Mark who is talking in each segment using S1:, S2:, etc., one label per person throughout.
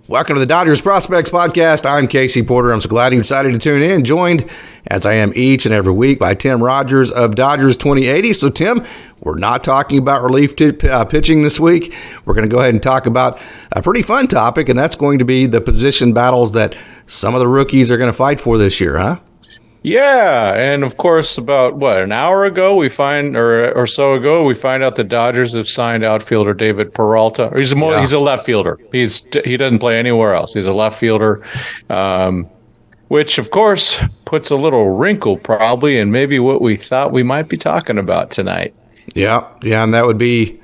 S1: Welcome to the Dodgers Prospects Podcast. I'm Casey Porter. I'm so glad you decided to tune in, joined as I am each and every week by Tim Rogers of Dodgers 2080. So, Tim, we're not talking about relief pitching this week. We're going to go ahead and talk about a pretty fun topic, and that's going to be the position battles that some of the rookies are going to fight for this year, huh?
S2: Yeah, and of course, about an hour ago, we find out the Dodgers have signed outfielder David Peralta. He's a left fielder. He doesn't play anywhere else. He's a left fielder, which of course puts a little wrinkle probably in maybe what we thought we might be talking about tonight.
S1: Yeah, and that would be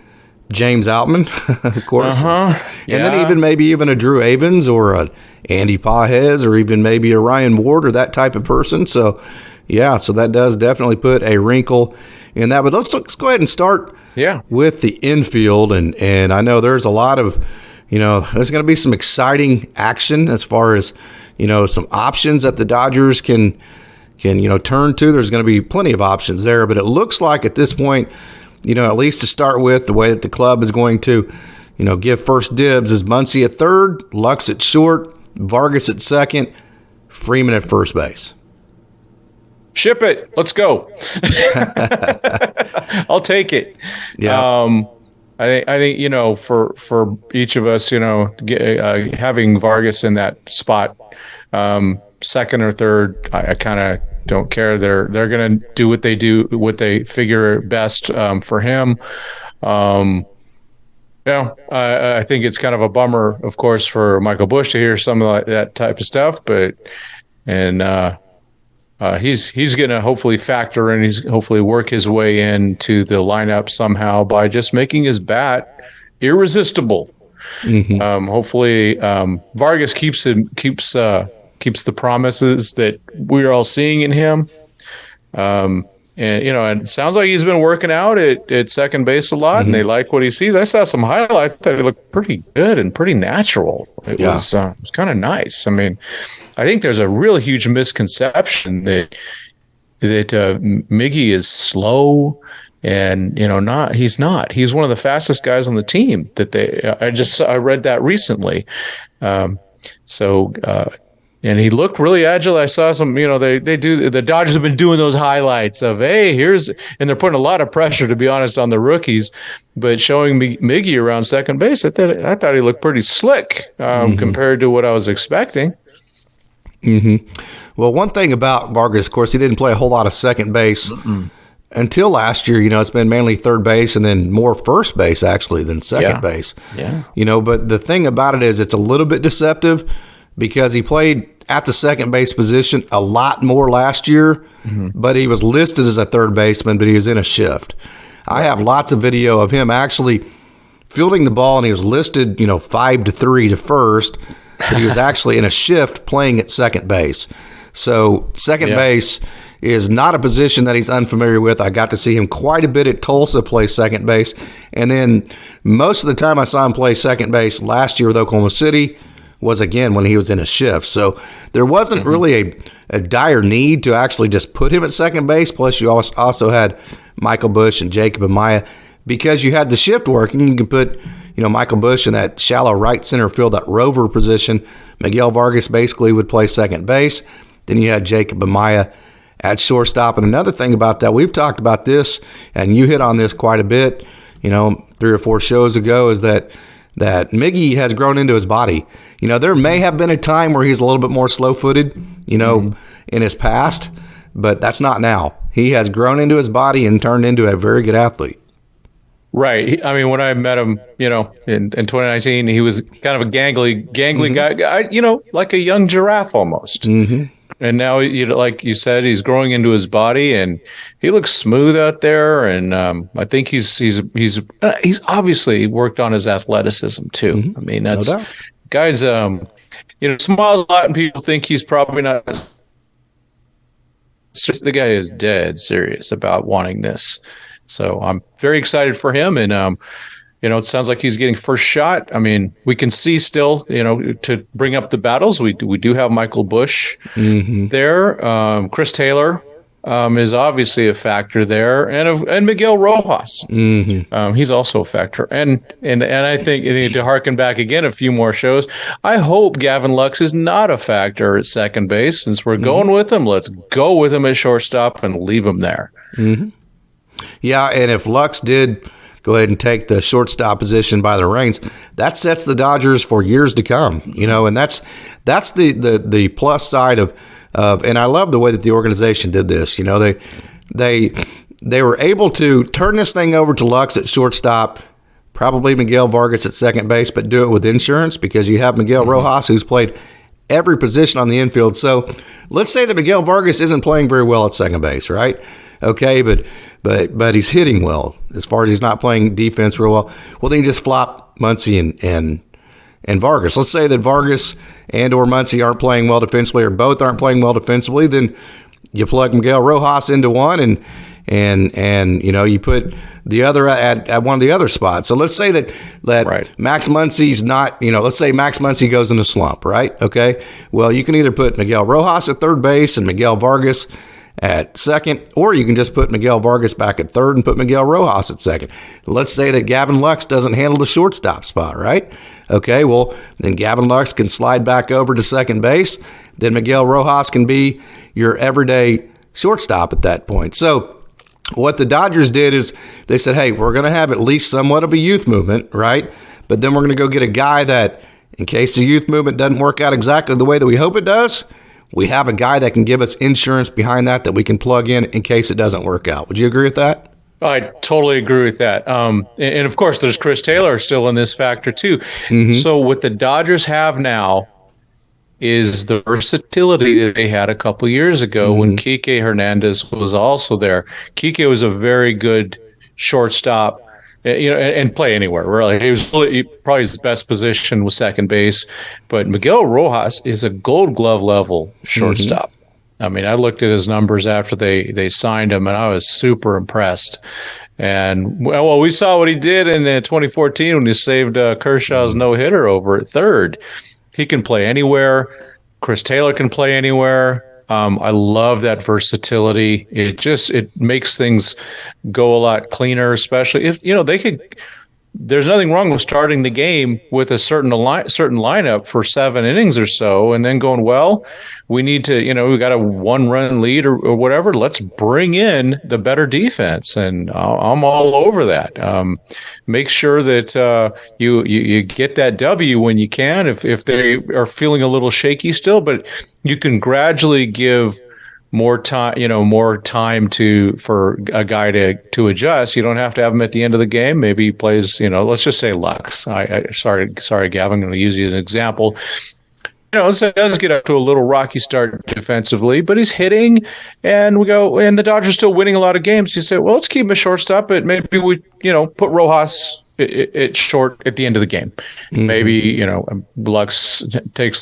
S1: James Outman, of course.
S2: Yeah.
S1: And then maybe a Drew Avens or a Andy Pages or even maybe a Ryan Ward or that type of person. So that does definitely put a wrinkle in that. But let's go ahead and start with the infield. And I know there's a lot of, there's going to be some exciting action as far as, some options that the Dodgers can turn to. There's going to be plenty of options there. But it looks like at this point, at least to start with, the way that the club is going to, give first dibs is Muncy at third, Lux at short, Vargas at second, Freeman at first base.
S2: Ship it. Let's go. I'll take it.
S1: Yeah.
S2: I think for each of us, having Vargas in that spot, second or third, I kind of don't care. They're going to do what they figure best for him. I think it's kind of a bummer, of course, for Michael Busch to hear some of that type of stuff, but he's going to hopefully factor in. He's hopefully work his way into the lineup somehow by just making his bat irresistible. Mm-hmm. Hopefully, Vargas keeps the promises that we're all seeing in him. And it sounds like he's been working out at second base a lot, mm-hmm. and they like what he sees. I saw some highlights that he looked pretty good and pretty natural. It was kind of nice. I mean, I think there's a really huge misconception that Miggy is slow, and he's not. He's one of the fastest guys on the team. I read that recently. And he looked really agile. I saw some, the Dodgers have been doing those highlights of, hey, and they're putting a lot of pressure, to be honest, on the rookies, but showing Miggy around second base, I thought he looked pretty slick mm-hmm. compared to what I was expecting.
S1: Mm-hmm. Well, one thing about Vargas, of course, he didn't play a whole lot of second base until last year. It's been mainly third base and then more first base, actually, than second base.
S2: Yeah.
S1: But the thing about it is it's a little bit deceptive because he played at the second base position a lot more last year, mm-hmm. but he was listed as a third baseman, but he was in a shift. I have lots of video of him actually fielding the ball, and he was listed, 5-3 to first, but he was actually in a shift playing at second base. So second base is not a position that he's unfamiliar with. I got to see him quite a bit at Tulsa play second base, and then most of the time I saw him play second base last year with Oklahoma City was, again, when he was in a shift. So there wasn't really a dire need to actually just put him at second base. Plus, you also had Michael Busch and Jacob Amaya. Because you had the shift working, you can put Michael Busch in that shallow right center field, that rover position. Miguel Vargas basically would play second base. Then you had Jacob Amaya at shortstop. And another thing about that, we've talked about this, and you hit on this quite a bit, 3 or 4 shows ago, is that Miggy has grown into his body. There may have been a time where he's a little bit more slow-footed, in his past, but that's not now. He has grown into his body and turned into a very good athlete.
S2: Right. I mean, when I met him, in 2019, he was kind of a gangly mm-hmm. guy, like a young giraffe almost. Mm-hmm. And now, like you said, he's growing into his body, and he looks smooth out there. And I think he's obviously worked on his athleticism too. Mm-hmm. I mean, that's guys. Smiles a lot, and people think he's probably not. The guy is dead serious about wanting this. So I'm very excited for him, and it sounds like he's getting first shot. I mean, we can see still, to bring up the battles, we do have Michael Busch mm-hmm. there, Chris Taylor, is obviously a factor there, and Miguel Rojas, he's also a factor. And I think you need to harken back again a few more shows. I hope Gavin Lux is not a factor at second base. Since we're going with him, let's go with him at shortstop and leave him there.
S1: Yeah, and if Lux did go ahead and take the shortstop position by the reins, that sets the Dodgers for years to come. And that's the plus side of and I love the way that the organization did this. They were able to turn this thing over to Lux at shortstop, probably Miguel Vargas at second base, but do it with insurance because you have Miguel Rojas, who's played every position on the infield. So let's say that Miguel Vargas isn't playing very well at second base, right? Okay, but he's hitting well as far as he's not playing defense real well. Well, then you just flop Muncy and Vargas. Let's say that Vargas and or Muncy aren't playing well defensively, or both aren't playing well defensively. Then you plug Miguel Rojas into one, and you put the other at one of the other spots. So let's say that
S2: Right.
S1: Max Muncy's not. Let's say Max Muncy goes in a slump, right? Okay. Well, you can either put Miguel Rojas at third base and Miguel Vargas at second, or you can just put Miguel Vargas back at third and put Miguel Rojas at second. Let's say that Gavin Lux doesn't handle the shortstop spot, right? Okay, well, then Gavin Lux can slide back over to second base. Then Miguel Rojas can be your everyday shortstop at that point. So what the Dodgers did is they said, hey, we're going to have at least somewhat of a youth movement, right? But then we're going to go get a guy that, in case the youth movement doesn't work out exactly the way that we hope it does, we have a guy that can give us insurance behind that we can plug in case it doesn't work out. Would you agree with that?
S2: I totally agree with that. And of course, there's Chris Taylor still in this factor too. So what the Dodgers have now is the versatility that they had a couple years ago when Kike Hernandez was also there. Kike was a very good shortstop, and play anywhere. Really, he was probably his best position was second base. But Miguel Rojas is a Gold Glove level shortstop. I mean, I looked at his numbers after they signed him, and I was super impressed. And well, we saw what he did in 2014 when he saved Kershaw's no-hitter over at third. He can play anywhere. Chris Taylor can play anywhere. I love that versatility. It makes things go a lot cleaner, especially if they could. There's nothing wrong with starting the game with a certain lineup for 7 innings or so, and then going, well, we need to, we got a 1-run lead or whatever. Let's bring in the better defense, and I'm all over that. Make sure that you get that W when you can, if they are feeling a little shaky still, but you can gradually give more time, for a guy to adjust. You don't have to have him at the end of the game. Maybe he plays, let's just say Lux. Sorry, Gavin, I'm going to use you as an example. Let's get up to a little rocky start defensively, but he's hitting, and the Dodgers are still winning a lot of games. You say, well, let's keep him a shortstop, but maybe we, put Rojas it short at the end of the game. Maybe Lux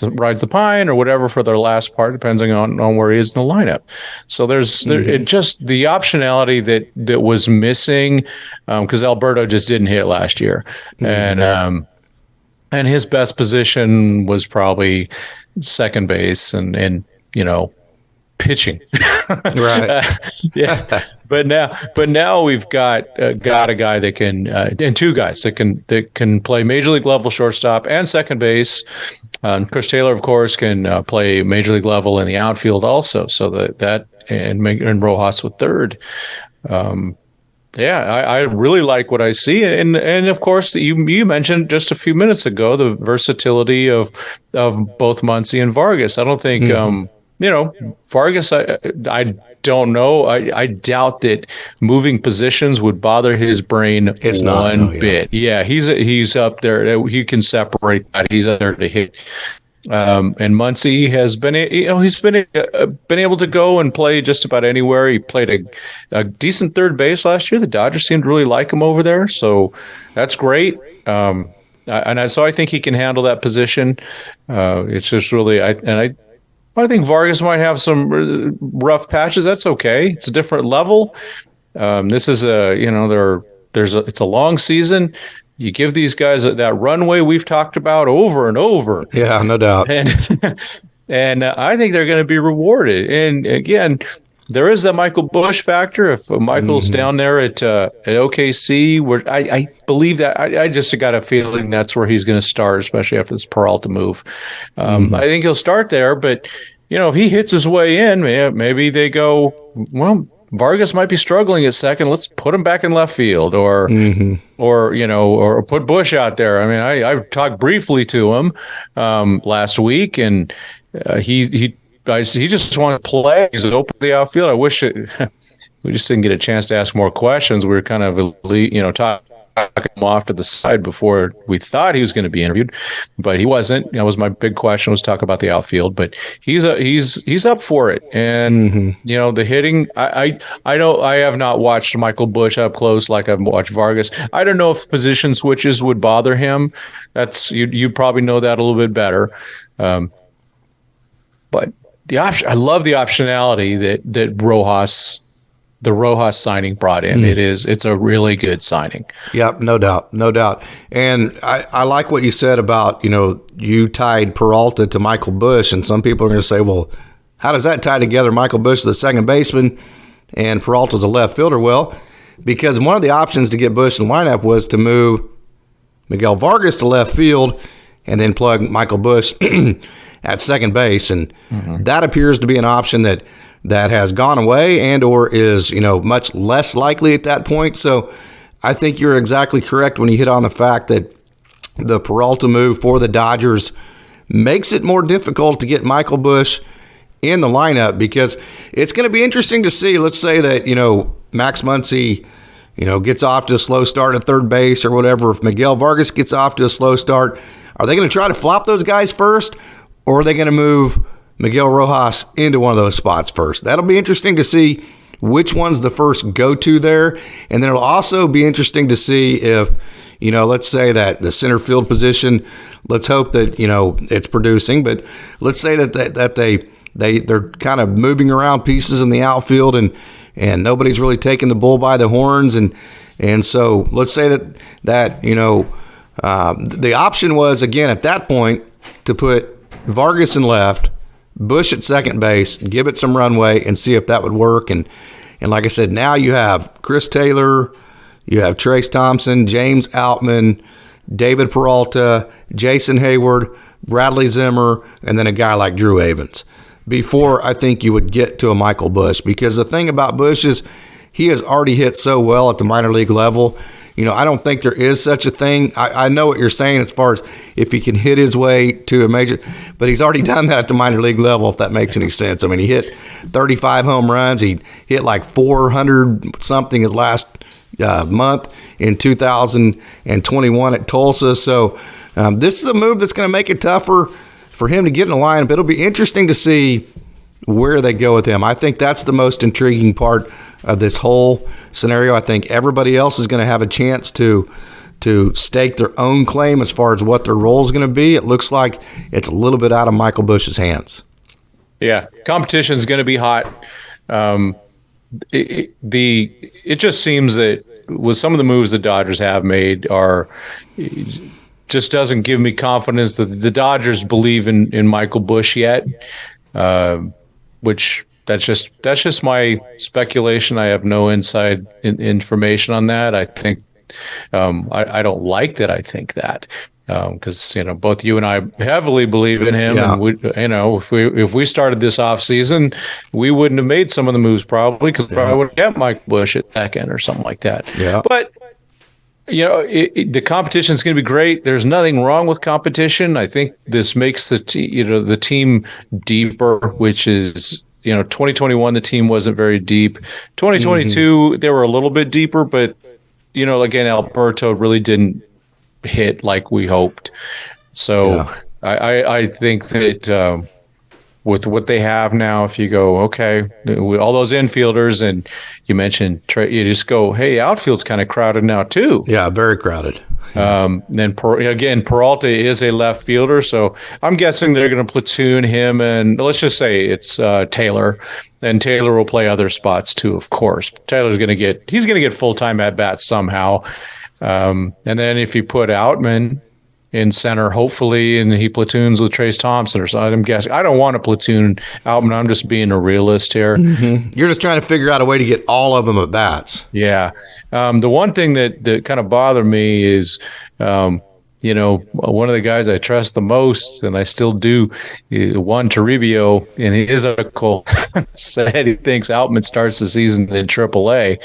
S2: rides the pine or whatever for their last part, depending on where he is in the lineup. So it just the optionality that was missing because Alberto just didn't hit last year, and his best position was probably second base and pitching. Right. Yeah. But now we've got a guy that can and two guys that can play major league level shortstop and second base. Chris Taylor, of course, can play major league level in the outfield also. So that and Rojas with third. I really like what I see, and of course you mentioned just a few minutes ago the versatility of both Muncy and Vargas. I don't think Vargas. I don't know. I doubt that moving positions would bother his brain one bit. Yeah, he's up there. He can separate that. He's up there to hit. And Muncy has been, he's been able to go and play just about anywhere. He played a decent third base last year. The Dodgers seemed to really like him over there, so that's great. So I think he can handle that position. It's just really, I think Vargas might have some rough patches. That's okay. It's a different level. This is it's a long season. You give these guys that runway we've talked about over and over.
S1: Yeah, no doubt.
S2: And I think they're going to be rewarded. And again, there is that Michael Busch factor. If Michael's down there at OKC, where I believe that I just got a feeling that's where he's going to start, especially after this Peralta move. I think he'll start there, but if he hits his way in, maybe they go, well, Vargas might be struggling at second. Let's put him back in left field, or put Busch out there. I mean, I talked briefly to him last week, and he just wanted to play. He's open to the outfield. I wish we just didn't get a chance to ask more questions. We were kind of talking him off to the side before we thought he was going to be interviewed, but he wasn't. That was my big question, was talk about the outfield. But he's up for it, and the hitting. I have not watched Michael Busch up close like I've watched Vargas. I don't know if position switches would bother him. That's you probably know that a little bit better. But the option, I love the optionality that the Rojas signing brought in. It's a really good signing.
S1: Yep, no doubt. And I like what you said about, you tied Peralta to Michael Busch, and some people are going to say, well, how does that tie together? Michael Busch is the second baseman and Peralta's a left fielder. Well, because one of the options to get Busch in the lineup was to move Miguel Vargas to left field and then plug Michael Busch at second base, and that appears to be an option that has gone away and or is much less likely at that point. So I think you're exactly correct when you hit on the fact that the Peralta move for the Dodgers makes it more difficult to get Michael Busch in the lineup, because it's going to be interesting to see. Let's say that Max Muncy gets off to a slow start at third base or whatever. If Miguel Vargas gets off to a slow start, are they going to try to flop those guys first, or are they going to move Miguel Rojas into one of those spots first? That'll be interesting to see which one's the first go-to there. And then it'll also be interesting to see if, let's say that the center field position, let's hope that, it's producing, but let's say that they're kind of moving around pieces in the outfield and nobody's really taking the bull by the horns. And so let's say that the option was, again, at that point, to put Vargas in left, Busch at second base, give it some runway, and see if that would work. And like I said, now you have Chris Taylor, you have Trace Thompson, James Outman, David Peralta, Jason Hayward, Bradley Zimmer, and then a guy like Drew Avens before I think you would get to a Michael Busch. Because the thing about Busch is he has already hit so well at the minor league level. I don't think there is such a thing. I know what you're saying as far as if he can hit his way to a major, but he's already done that at the minor league level, if that makes any sense. I mean, he hit 35 home runs. He hit like 400 something his last month in 2021 at Tulsa. So this is a move that's going to make it tougher for him to get in the lineup. It'll be interesting to see where they go with him. I think that's the most intriguing part of this whole scenario. I think everybody else is going to have a chance to stake their own claim as far as what their role is going to be. It looks like it's a little bit out of Michael Busch's hands.
S2: Yeah, competition is going to be hot. It just seems that with some of the moves the Dodgers have made just doesn't give me confidence that the Dodgers believe in Michael Busch yet, which that's just my speculation. I have no inside information on that. I think I don't like that. I think that because both you and I heavily believe in him, and if we started this off season, we wouldn't have made some of the moves probably because probably would have kept Mike Busch at second or something like that. Yeah, but. The competition is going to be great. There's nothing wrong with competition. I think this makes the team deeper, which is 2021 the team wasn't very deep. 2022 they were a little bit deeper, but again Alberto really didn't hit like we hoped. So I think that with what they have now, if you go, okay, with all those infielders, and you mentioned Trey, you just go, hey, outfield's kind of crowded now too.
S1: Yeah, very crowded.
S2: Then Peralta is a left fielder, so I'm guessing they're going to platoon him, and let's just say it's Taylor, and Taylor will play other spots too, of course. Taylor's going to get full-time at bats somehow, and then if you put Outman in center, hopefully, and he platoons with Trace Thompson or something. I'm guessing. I don't want to platoon Outman. I'm just being a realist here.
S1: Mm-hmm. You're just trying to figure out a way to get all of them at bats.
S2: Yeah. The one thing that kind of bothered me is, one of the guys I trust the most, and I still do, Juan Toribio, in his article, said he thinks Outman starts the season in AAA.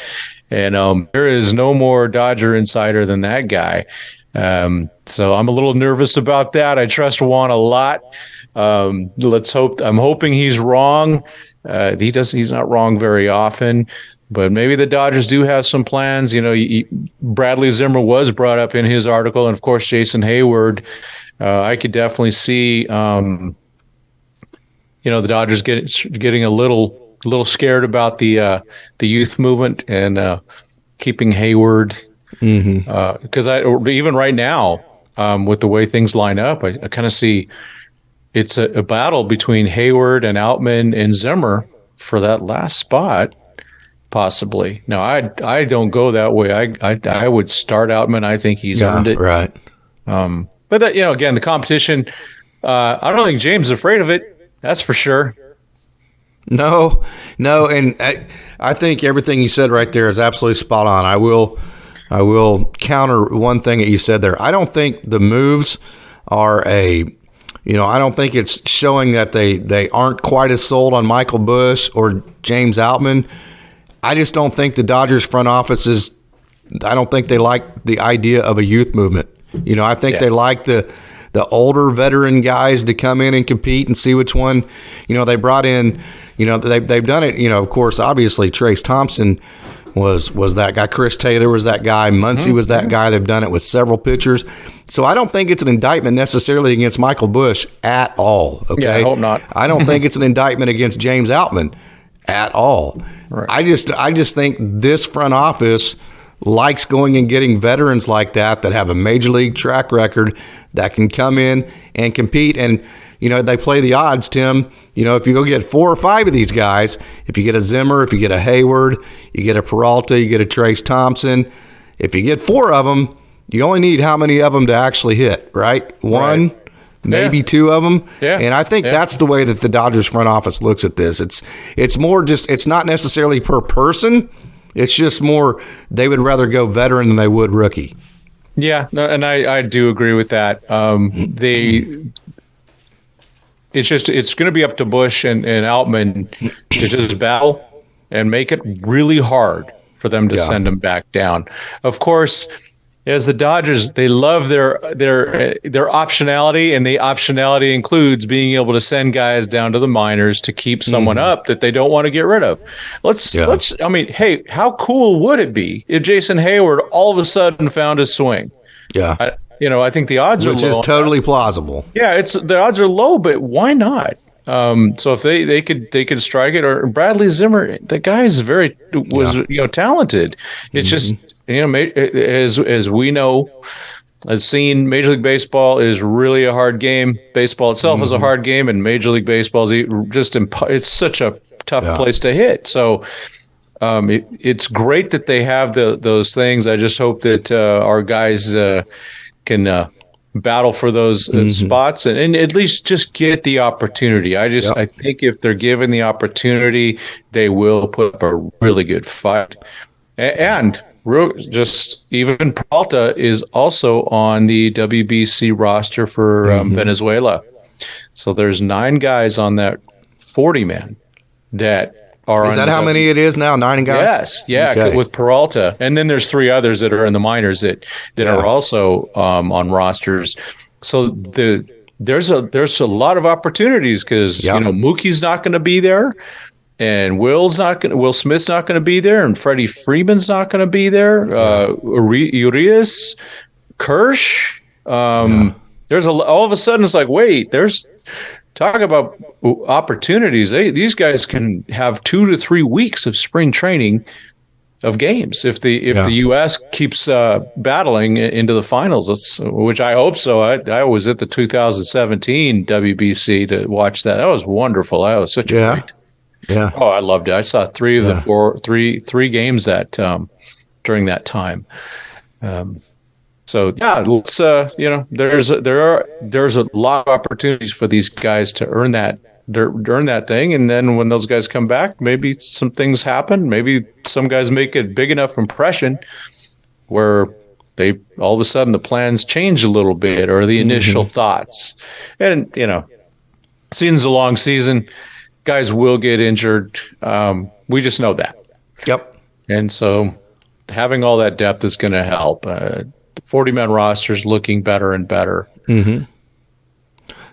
S2: And there is no more Dodger insider than that guy. So I'm a little nervous about that. I trust Juan a lot. Let's hope. I'm hoping he's wrong. He's not wrong very often. But maybe the Dodgers do have some plans. Bradley Zimmer was brought up in his article, and of course Jason Hayward. I could definitely see, the Dodgers getting a little scared about the youth movement and keeping Hayward. Because even right now, with the way things line up, I kind of see it's a battle between Hayward and Outman and Zimmer for that last spot. Possibly. No, I don't go that way. I would start Outman. I think he's earned it.
S1: Right.
S2: But again, the competition. I don't think James is afraid of it. That's for sure.
S1: No, and I think everything you said right there is absolutely spot on. I will counter one thing that you said there. I don't think the moves are I don't think it's showing that they aren't quite as sold on Michael Busch or James Outman. I just don't think the Dodgers front office I don't think they like the idea of a youth movement. I think they like the older veteran guys to come in and compete and see which one, they brought in, they've done it, of course, obviously Trace Thompson was that guy. Chris Taylor was that guy. Muncy was that guy. They've done it with several pitchers. So I don't think it's an indictment necessarily against Michael Busch at all. Okay?
S2: Yeah, I hope not.
S1: I don't think it's an indictment against James Outman at all.
S2: Right.
S1: I just think this front office likes going and getting veterans like that have a major league track record that can come in and compete. And, they play the odds, Tim. If you go get 4 or 5 of these guys, if you get a Zimmer, if you get a Hayward, you get a Peralta, you get a Trace Thompson, if you get 4 of them, you only need how many of them to actually hit, right? One,
S2: right.
S1: maybe 2 of them.
S2: Yeah.
S1: And I think that's the way that the Dodgers front office looks at this. It's more just, it's not necessarily per person. It's just more they would rather go veteran than they would rookie.
S2: Yeah, no, and I do agree with that. It's going to be up to Busch and Outman to just battle and make it really hard for them to send them back down. Of course, as the Dodgers, they love their optionality, and the optionality includes being able to send guys down to the minors to keep someone up that they don't want to get rid of. I mean, hey, how cool would it be if Jason Hayward all of a sudden found his swing?
S1: Yeah.
S2: I think the odds are low.
S1: Which is totally plausible.
S2: Yeah, the odds are low, but why not? So if they could strike it, or Bradley Zimmer, the guy is talented. It's just as we know, as seen, Major League Baseball is really a hard game. Baseball itself is a hard game, and Major League Baseball is it's such a tough place to hit. So it's great that they have those things. I just hope that our guys can battle for those spots and at least just get the opportunity. I think if they're given the opportunity, they will put up a really good fight. And even Peralta is also on the WBC roster for Venezuela. So there's 9 guys on that 40-man that are.
S1: Is that how many it is now? 9 guys?
S2: Yes. Yeah. Okay. With Peralta. And then there's 3 others that are in the minors that are also on rosters. So there's a lot of opportunities because, Mookie's not going to be there. And Will Smith's not going to be there, and Freddie Freeman's not going to be there. Urias, Kirsch. There's all of a sudden it's like, wait, there's talk about opportunities. These guys can have 2 to 3 weeks of spring training of games if the U.S. keeps battling into the finals, which I hope so. I was at the 2017 WBC to watch that. That was wonderful. That was such a great.
S1: Yeah.
S2: Oh, I loved it. I saw 3 of the 3 games that during that time. So yeah, let's there's a lot of opportunities for these guys to earn that thing, and then when those guys come back, maybe some things happen. Maybe some guys make a big enough impression where they all of a sudden the plans change a little bit, or the initial thoughts. And season's a long season. Guys will get injured. We just know that.
S1: Yep.
S2: And so having all that depth is going to help. The 40-man roster is looking better and better.
S1: Mm-hmm.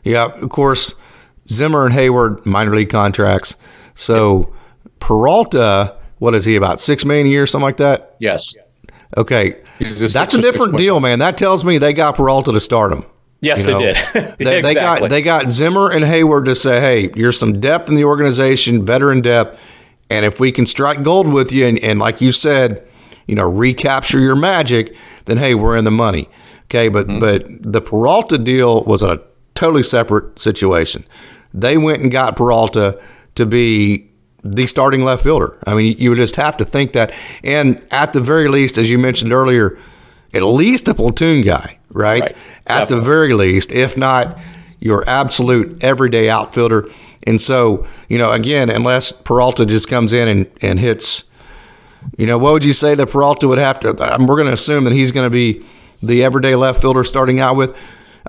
S1: Yeah, of course, Zimmer and Hayward, minor league contracts. So Peralta, what is he, about $6 million a year, something like that?
S2: Yes.
S1: Okay. That's a different deal, man. That tells me they got Peralta to start him.
S2: Yes, they did.
S1: Exactly. They got Zimmer and Hayward to say, hey, you're some depth in the organization, veteran depth, and if we can strike gold with you and like you said, recapture your magic, then hey, we're in the money. Okay, but the Peralta deal was a totally separate situation. They went and got Peralta to be the starting left fielder. I mean, you would just have to think that. And at the very least, as you mentioned earlier, at least a platoon guy, right? At the very least, if not your absolute everyday outfielder. And so, again, unless Peralta just comes in and hits, what would you say that Peralta would have to? We're going to assume that he's going to be the everyday left fielder starting out with.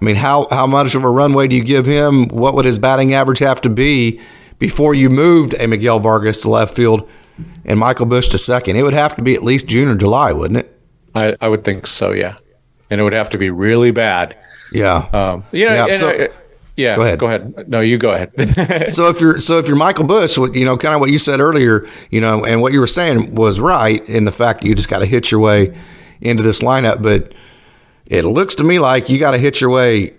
S1: I mean, how much of a runway do you give him? What would his batting average have to be before you moved a Miguel Vargas to left field and Michael Busch to second? It would have to be at least June or July, wouldn't it?
S2: I would think so, yeah. And it would have to be really bad.
S1: Yeah.
S2: Go ahead. No, you go ahead.
S1: So if you're Michael Busch, kind of what you said earlier, and what you were saying was right in the fact that you just got to hit your way into this lineup. But it looks to me like you got to hit your way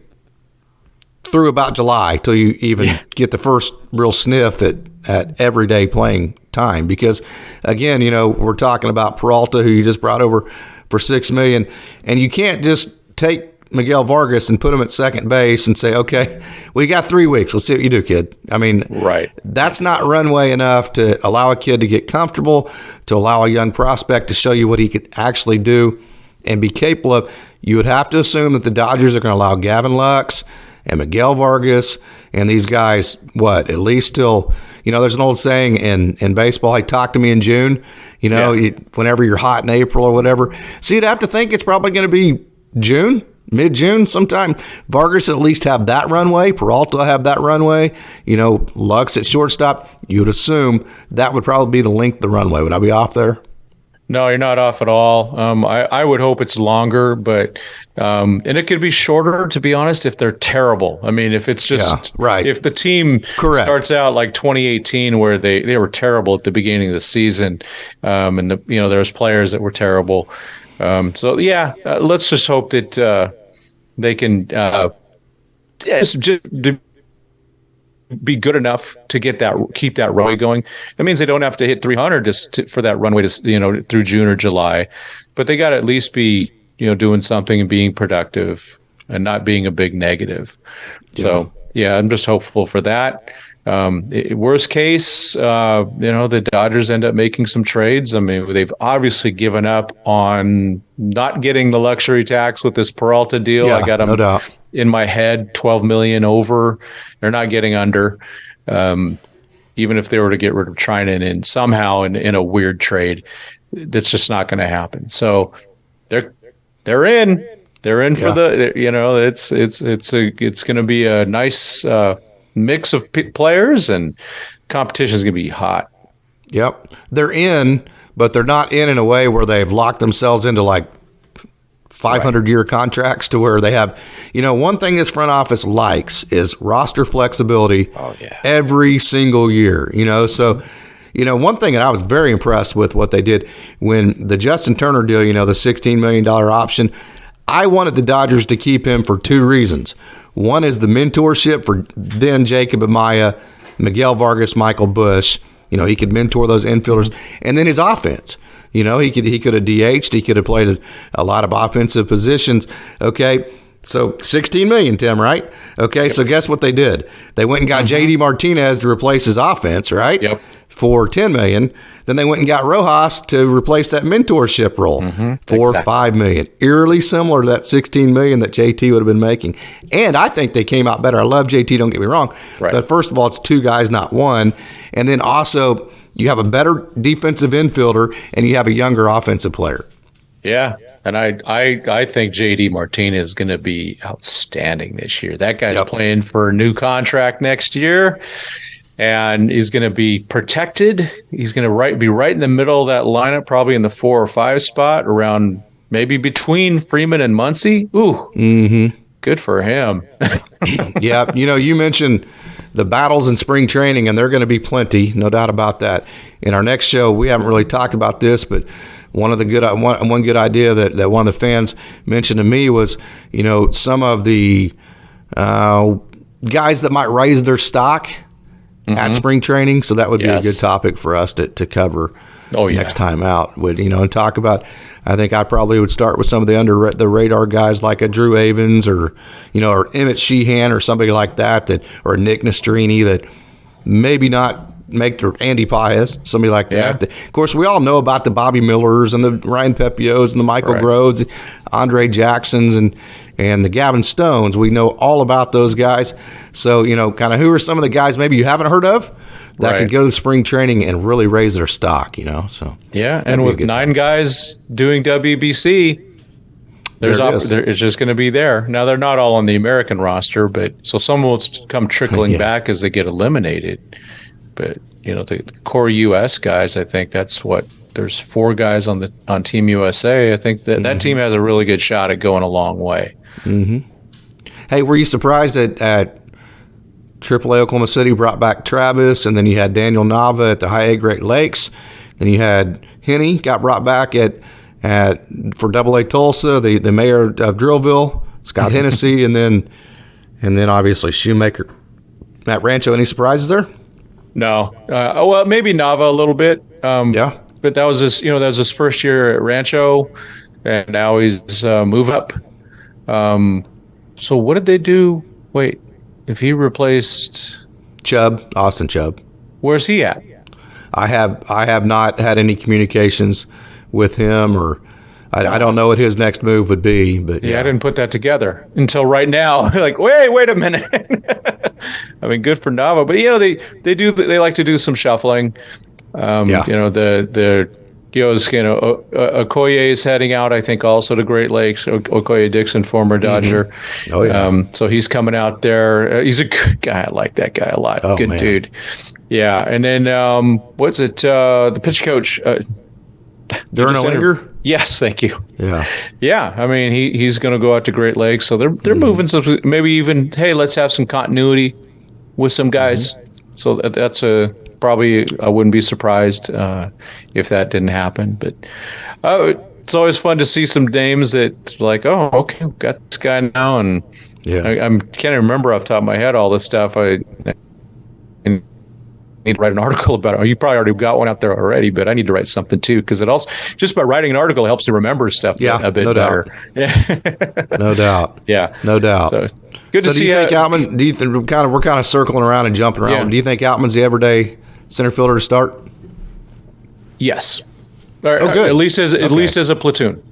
S1: through about July till you even get the first real sniff at everyday playing time. Because again, we're talking about Peralta, who you just brought over for $6 million, and you can't just take Miguel Vargas and put him at second base and say, okay, we got 3 weeks. Let's see what you do, kid. I mean, that's not runway enough to allow a kid to get comfortable, to allow a young prospect to show you what he could actually do and be capable of. You would have to assume that the Dodgers are going to allow Gavin Lux and Miguel Vargas and these guys, at least till, there's an old saying in baseball, hey, talk to me in June, whenever you're hot in April or whatever. So you'd have to think it's probably going to be June, mid-June sometime. Vargas at least have that runway. Peralta have that runway. Lux at shortstop. You would assume that would probably be the length of the runway. Would I be off there?
S2: No, you're not off at all. I would hope it's longer, but and it could be shorter, to be honest, if they're terrible. I mean, if it's just if the team starts out like 2018, where they were terrible at the beginning of the season, and there's players that were terrible. Let's just hope that they can just be good enough to keep that runway going. That means they don't have to hit 300 for that runway to through June or July, but they got to at least be doing something and being productive and not being a big negative. Yeah. So I'm just hopeful for that. Worst case, the Dodgers end up making some trades. I mean, they've obviously given up on not getting the luxury tax with this Peralta deal. I got them no doubt in my head, $12 million over. They're not getting under. Even if they were to get rid of Trinan and somehow in a weird trade, that's just not going to happen. So they're in. They're in for the. It's going to be a nice mix of players, and competition is going to be hot.
S1: Yep. They're in, but they're not in a way where they've locked themselves into like 500-year contracts to where they have, one thing this front office likes is roster flexibility every single year, So, one thing that I was very impressed with what they did when the Justin Turner deal, the $16 million option, I wanted the Dodgers to keep him for 2 reasons. One is the mentorship for then Jacob Amaya, Miguel Vargas, Michael Busch. He could mentor those infielders. And then his offense. He could have DH'd. He could have played a lot of offensive positions. Okay. So 16 million, Tim, right? Okay, so guess what they did? They went and got JD Martinez to replace his offense, right?
S2: Yep.
S1: For 10 million. Then they went and got Rojas to replace that mentorship role for 5 million. Eerily similar to that 16 million that JT would have been making. And I think they came out better. I love JT, don't get me wrong.
S2: Right.
S1: But first of all, it's 2 guys, not 1. And then also you have a better defensive infielder and you have a younger offensive player.
S2: Yeah, and I think JD Martinez is going to be outstanding this year. That guy's playing for a new contract next year, and he's going to be protected. He's going to be right in the middle of that lineup, probably in the 4 or 5 spot, around maybe between Freeman and Muncy. Ooh, good for him.
S1: Yeah, you mentioned the battles in spring training, and they're going to be plenty, no doubt about that. In our next show, we haven't really talked about this, but one good idea that one of the fans mentioned to me was, some of the guys that might raise their stock at spring training. So that would be a good topic for us to cover next time out. And talk about. I think I probably would start with some of the under the radar guys like a Drew Avens or Emmett Sheehan or somebody like that or Nick Nastrini that maybe not make the Andy Paez, somebody like that. Of course, we all know about the Bobby Millers and the Ryan Pepios and the Michael Groves, Andre Jacksons and the Gavin Stones. We know all about those guys. So, kind of who are some of the guys maybe you haven't heard of that could go to the spring training and really raise their stock, So
S2: and with 9 guys doing WBC, it's just going to be there. Now, they're not all on the American roster, but so some will come trickling back as they get eliminated. But the core U.S. guys, I think there's 4 guys on Team USA. I think that team has a really good shot at going a long way.
S1: Hey, were you surprised at AAA Oklahoma City brought back Chavez, and then you had Daniel Nava at the High A Great Lakes, then you had Henny got brought back for AA Tulsa, the mayor of Drillville, Scott Hennessy, and then obviously Shoemaker, Matt Rancho. Any surprises there?
S2: No. Well, maybe Nava a little bit. But that was his first year at Rancho, and now he's move up. So what did they do? Wait, if he replaced
S1: Austin Chubb,
S2: where's he at?
S1: I have not had any communications with him, or I don't know what his next move would be. But
S2: I didn't put that together until right now. Like, wait a minute. I mean, good for Nava, but they like to do some shuffling. The Okoye is heading out, I think, also to Great Lakes. Okoye Dixon, former Dodger. So he's coming out there. He's a good guy. I like that guy a lot. Good dude. Yeah, and then what's it? The pitch coach.
S1: Darren Olinger?
S2: Yes, thank you.
S1: Yeah.
S2: I mean, he's going to go out to Great Lakes, so they're moving some. Maybe even let's have some continuity with some guys. So that's probably I wouldn't be surprised if that didn't happen. But it's always fun to see some names that like, oh, okay, we've got this guy now, and I can't even remember off the top of my head all this stuff. I need to write an article about it. Oh, you probably already got one out there already, but I need to write something too, because it also, just by writing an article, helps you remember stuff a bit better.
S1: No doubt.
S2: Yeah.
S1: No doubt.
S2: So good to see.
S1: Do you think Outman, we're kind of circling around and jumping around. Do you think Outman's the everyday center fielder to start?
S2: Yes.
S1: Good.
S2: At least as a platoon.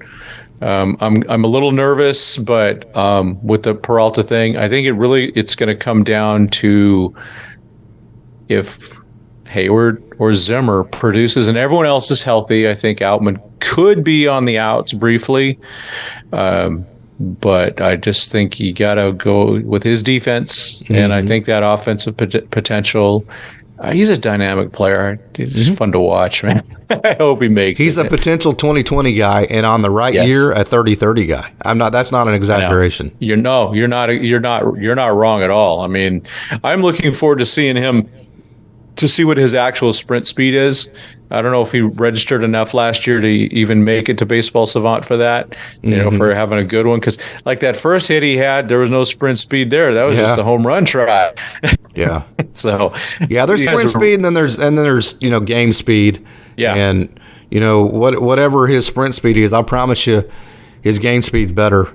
S2: I'm a little nervous, but with the Peralta thing, I think it's going to come down to if Hayward or Zimmer produces and everyone else is healthy. I think Outman could be on the outs briefly, but I just think you got to go with his defense, and I think that offensive potential. He's a dynamic player. He's fun to watch, man. I hope he makes it.
S1: He's a potential 2020 guy, and on the right year, a 30-30 guy. That's not an exaggeration.
S2: You're not wrong at all. I mean, I'm looking forward to seeing him, to see what his actual sprint speed is. I don't know if he registered enough last year to even make it to Baseball Savant for that, for having a good one. Because like that first hit he had, there was no sprint speed there. That was just a home run try.
S1: Yeah.
S2: So
S1: there's sprint speed, and then there's game speed.
S2: Yeah.
S1: And whatever his sprint speed is, I promise you, his game speed's better.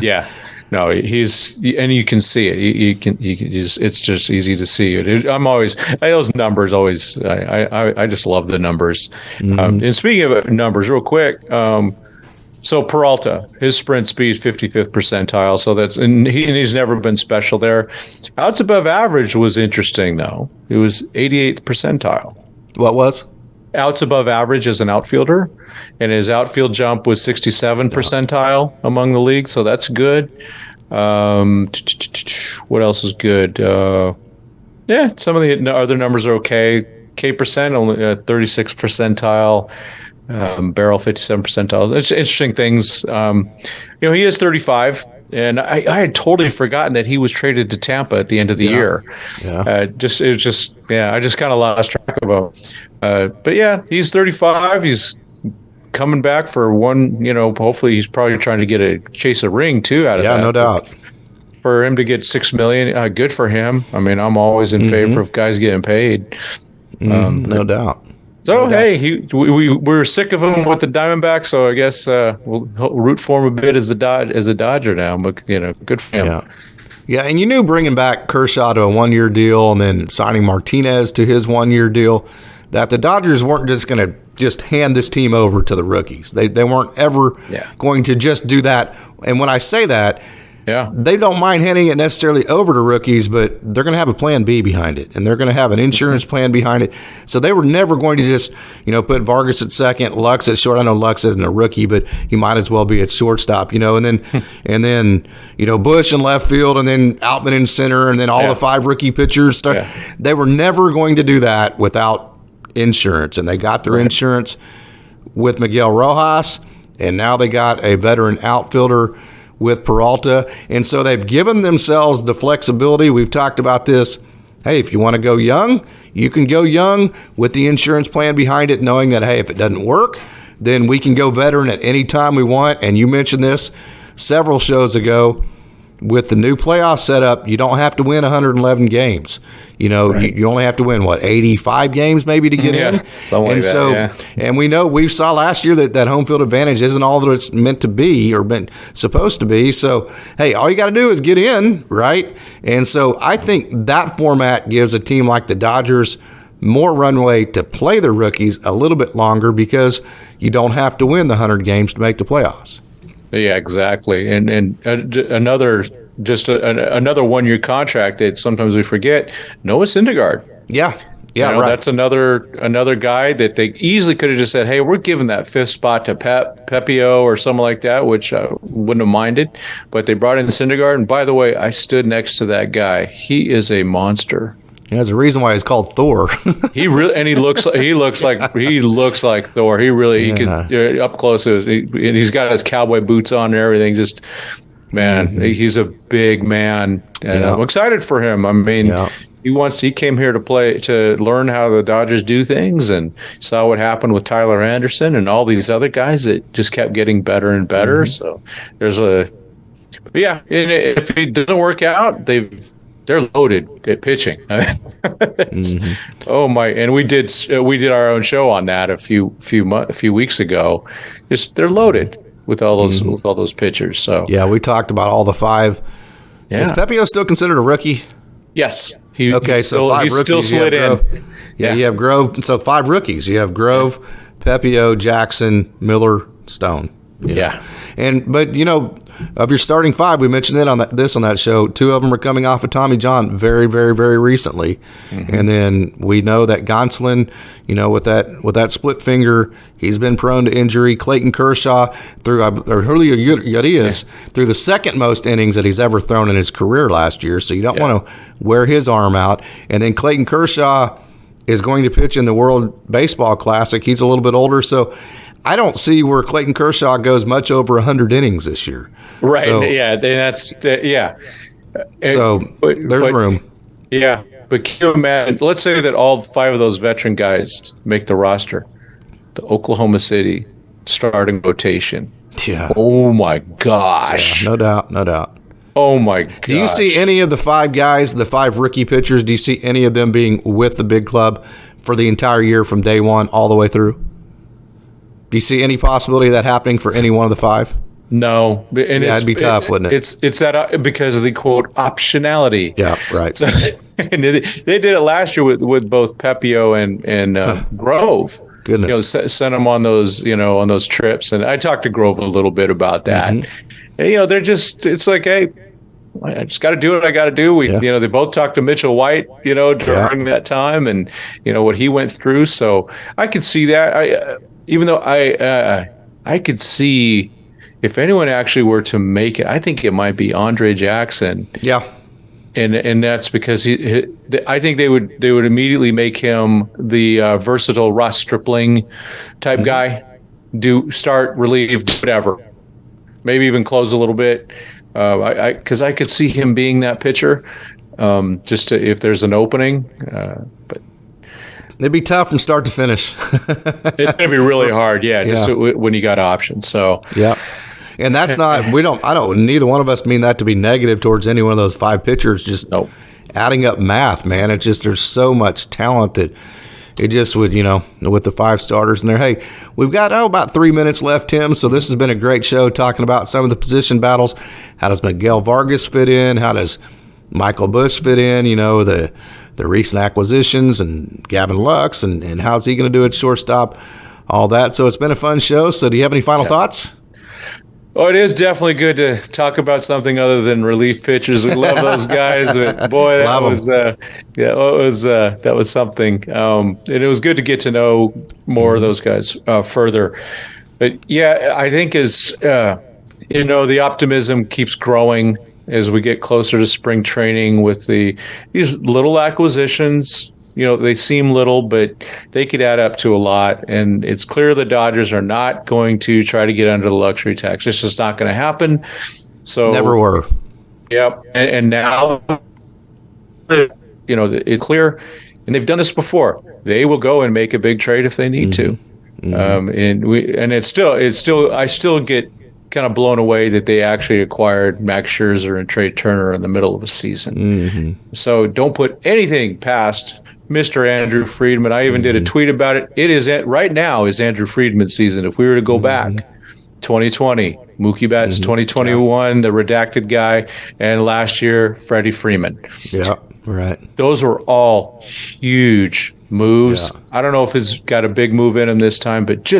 S2: Yeah. No, and you can see it. It's just easy to see it. Those numbers always, I just love the numbers. And speaking of numbers, real quick, so Peralta, his sprint speed 55th percentile. So he's never been special there. Outs above average was interesting though. It was 88th percentile.
S1: What was?
S2: Outs above average as an outfielder, and his outfield jump was 67 percentile among the league, so that's good. What else is good? Some of the other numbers are okay. K percent only 36 percentile, barrel 57 percentile. It's interesting things. He is 35. And I had totally forgotten that he was traded to Tampa at the end of the year. Yeah. I just kind of lost track of him. But yeah, he's 35. He's coming back for one. Hopefully he's probably trying to chase a ring too out of that.
S1: Yeah, no doubt.
S2: For him to get $6 million, good for him. I mean, I'm always in favor of guys getting paid.
S1: No doubt.
S2: So, hey, we're sick of him with the Diamondbacks, so I guess we'll root for him a bit as a Dodger now. But, good for him.
S1: Yeah, and you knew bringing back Kershaw to a one-year deal and then signing Martinez to his one-year deal that the Dodgers weren't just going to just hand this team over to the rookies. They weren't ever going to just do that. And when I say that, they don't mind handing it necessarily over to rookies, but they're going to have a plan B behind it, and they're going to have an insurance plan behind it. So they were never going to just, put Vargas at second, Lux at short. I know Lux isn't a rookie, but he might as well be at shortstop, and then Busch in left field, and then Outman in center, and then all the 5 rookie pitchers. They were never going to do that without insurance, and they got their insurance with Miguel Rojas, and now they got a veteran outfielder with Peralta, and so they've given themselves the flexibility. We've talked about this. Hey, if you want to go young, you can go young with the insurance plan behind it, knowing that, hey, if it doesn't work, then we can go veteran at any time we want. And you mentioned this several shows ago. With the new playoff setup, you don't have to win 111 games. You only have to win, 85 games maybe to get in?
S2: Something like that,
S1: And we saw last year that home field advantage isn't all that it's meant to be or been supposed to be. So, hey, all you got to do is get in, right? And so I think that format gives a team like the Dodgers more runway to play their rookies a little bit longer because you don't have to win the 100 games to make the playoffs.
S2: Yeah, exactly. And another 1-year contract that sometimes we forget, Noah Syndergaard.
S1: Yeah,
S2: right. That's another guy that they easily could have just said, hey, we're giving that 5th spot to Pepio or someone like that, which I wouldn't have minded. But they brought in Syndergaard. And by the way, I stood next to that guy. He is a monster.
S1: There's a reason why he's called Thor.
S2: He looks like Thor. He could up close. And he's got his cowboy boots on and everything. Just he's a big man, and I'm excited for him. I mean, he came here to learn how the Dodgers do things, and saw what happened with Tyler Anderson and all these other guys that just kept getting better and better. So there's and if it doesn't work out, they're loaded at pitching. Oh my! And we did our own show on that a few weeks ago. They're loaded with all those pitchers. So
S1: we talked about all the 5. Is Pepio still considered a rookie?
S2: Yes.
S1: So 5 rookies.
S2: Still slid in.
S1: You have Grove. So 5 rookies. You have Grove, Pepio, Jackson, Miller, Stone. But of your starting 5, we mentioned it on that show. 2 of them are coming off of Tommy John very, very, very recently, and then we know that Gonsolin, with that split finger, he's been prone to injury. Clayton Kershaw Julio Urias threw the 2nd most innings that he's ever thrown in his career last year, so you don't want to wear his arm out. And then Clayton Kershaw is going to pitch in the World Baseball Classic. He's a little bit older, so I don't see where Clayton Kershaw goes much over 100 innings this year.
S2: Right.
S1: So, So there's room.
S2: Yeah. But can you imagine, let's say that all 5 of those veteran guys make the roster. The Oklahoma City starting rotation.
S1: Yeah.
S2: Oh, my gosh.
S1: Yeah, no doubt.
S2: Oh, my gosh.
S1: Do you see any of the 5 guys, the 5 rookie pitchers, do you see any of them being with the big club for the entire year from day one all the way through? Do you see any possibility of that happening for any one of the 5?
S2: No, and
S1: it'd be tough, wouldn't it?
S2: It's that because of the quote optionality.
S1: Yeah, right.
S2: So, and they did it last year with both Pepio and Grove.
S1: Goodness,
S2: Sent them on those on those trips, and I talked to Grove a little bit about that. Mm-hmm. And, they're just, it's like, hey, I just got to do what I got to do. They both talked to Mitchell White, during that time, and what he went through. So I could see that. Even though I could see. If anyone actually were to make it, I think it might be Andre Jackson.
S1: Yeah,
S2: and that's because I think they would immediately make him the versatile Ross Stripling type guy. Start, relieve, whatever. Maybe even close a little bit. Because I could see him being that pitcher. If there's an opening, but.
S1: It'd be tough from start to finish.
S2: It's going to be really hard, just when you got options. So
S1: yeah. And that's not, neither one of us mean that to be negative towards any one of those 5 pitchers, just adding up math, man. It's just, there's so much talent that it just would, with the 5 starters in there. Hey, we've got about 3 minutes left, Tim. So this has been a great show talking about some of the position battles. How does Miguel Vargas fit in? How does Michael Busch fit in? The recent acquisitions and Gavin Lux and how's he going to do at shortstop, all that. So it's been a fun show. So do you have any final thoughts?
S2: Oh, it is definitely good to talk about something other than relief pitchers. We love those guys, but boy, that was something. And it was good to get to know more of those guys further. But yeah, I think as the optimism keeps growing as we get closer to spring training with these little acquisitions. They seem little, but they could add up to a lot. And it's clear the Dodgers are not going to try to get under the luxury tax. It's just not going to happen. So
S1: never were.
S2: Yep. And now, it's clear, and they've done this before. They will go and make a big trade if they need to. Mm-hmm. I still get kind of blown away that they actually acquired Max Scherzer and Trey Turner in the middle of a season. Mm-hmm. So don't put anything past Mr. Andrew Friedman. I even did a tweet about it. It is right now is Andrew Friedman's season. If we were to go back, 2020, Mookie Betts, 2021, the redacted guy, and last year, Freddie Freeman.
S1: Yeah, right.
S2: Those were all huge moves. Yeah. I don't know if he's got a big move in him this time, but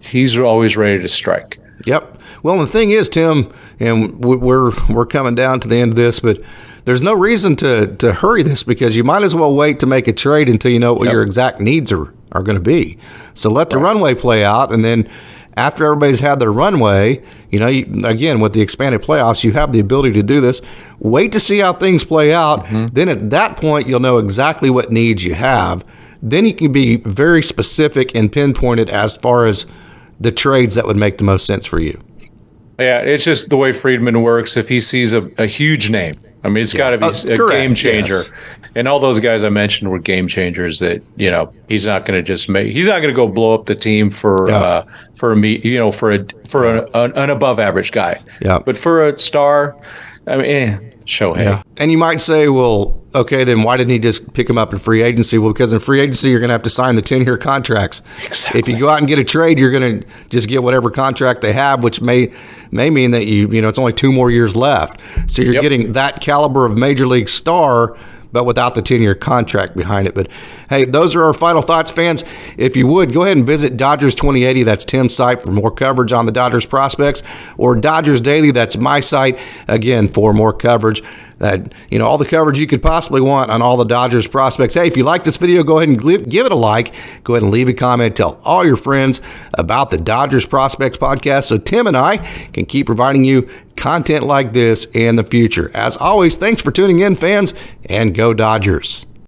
S2: he's always ready to strike.
S1: Yep. Well, the thing is, Tim, and we're coming down to the end of this, but there's no reason to hurry this because you might as well wait to make a trade until you know what your exact needs are going to be. So let the runway play out, and then after everybody's had their runway, again, with the expanded playoffs, you have the ability to do this. Wait to see how things play out. Mm-hmm. Then at that point, you'll know exactly what needs you have. Then you can be very specific and pinpointed as far as the trades that would make the most sense for you.
S2: Yeah, it's just the way Friedman works. If he sees a huge name, I mean, it's got to be a game changer. Yes. And all those guys I mentioned were game changers that, he's not going to just he's not going to go blow up the team for an above average guy. Yeah. But for a star, I mean, Shohei. Yeah.
S1: And you might say, well, okay, then why didn't he just pick him up in free agency? Well, because in free agency, you're going to have to sign the 10-year contracts.
S2: Exactly.
S1: If you go out and get a trade, you're going to just get whatever contract they have, which may mean that it's only 2 more years left. So you're getting that caliber of major league star, but without the 10-year contract behind it. But, hey, those are our final thoughts, fans. If you would, go ahead and visit Dodgers 2080. That's Tim's site for more coverage on the Dodgers prospects, or Dodgers Daily. That's my site, again, for more coverage. All the coverage you could possibly want on all the Dodgers prospects. Hey, if you like this video, go ahead and give it a like. Go ahead and leave a comment. Tell all your friends about the Dodgers Prospects Podcast so Tim and I can keep providing you content like this in the future. As always, thanks for tuning in, fans, and go Dodgers.